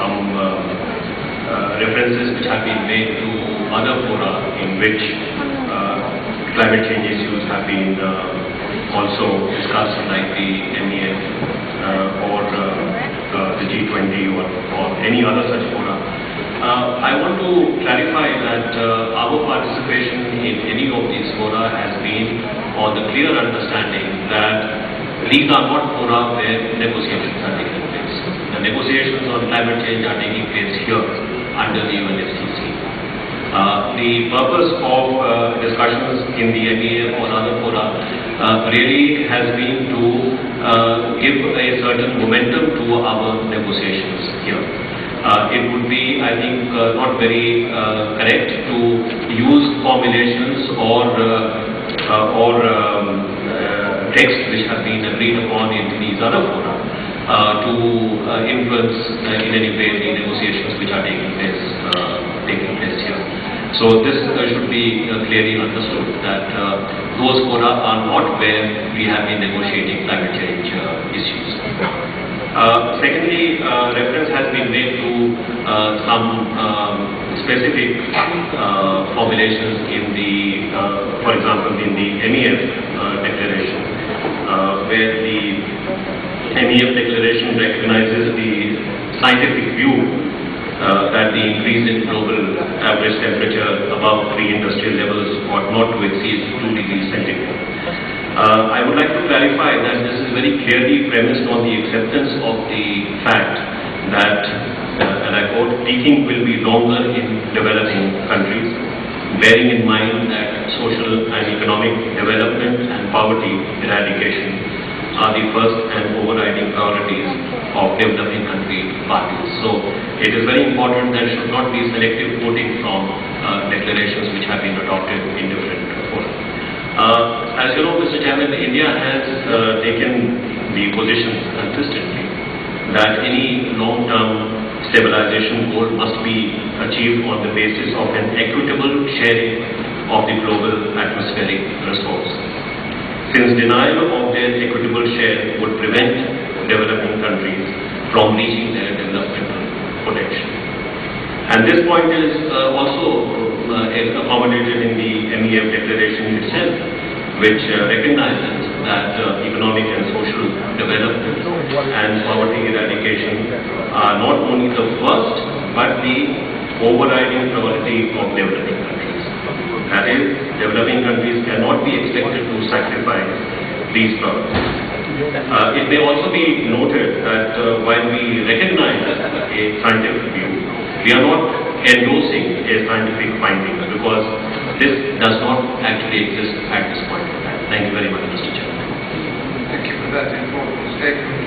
some references which have been made to other fora in which climate change issues have been also discussed, like the MEF or the G20 or any other such fora. I want to clarify that our participation in any of these fora has been on the clear understanding that these are not fora where negotiations are taking place. The negotiations on climate change are taking place here under the UNFCCC. The purpose of discussions in the MEF or other fora really has been to give a certain momentum to our negotiations here. It would be, I think, not very correct to use formulations or texts which have been agreed upon in these other fora to influence in any way the negotiations which are taking place here. So this should be clearly understood that those fora are not where we have been negotiating climate change issues. Secondly, reference has been made to some specific formulations in the, for example, in the MEF declaration, where the MEF declaration recognizes the scientific view that the increase in global average temperature above pre-industrial levels ought not to exceed 2 degrees centigrade. I would like to clarify that this is very clearly premised on the acceptance of the fact that, and I quote, peaking will be longer in developing countries, bearing in mind that social and economic development and poverty eradication are the first and overriding priorities of developing country parties. So it is very important there should not be selective quoting from declarations which have been adopted in different fora. As you know, Mr. Chairman, India has taken the position consistently that any long-term stabilization goal must be achieved on the basis of an equitable sharing of the global atmospheric resource, since denial of their equitable share would prevent developing countries from reaching their developmental potential. And this point is also accommodated in the MEF declaration itself, which recognizes that economic and social development and poverty eradication are not only the first but the overriding priority of developing countries. That is, developing countries cannot be expected to sacrifice these priorities. It may also be noted that while we recognize a scientific view, we are not endorsing a scientific finding because this does not actually exist at this point in time. Thank you very much, Mr. Chairman. Thank you for that important statement.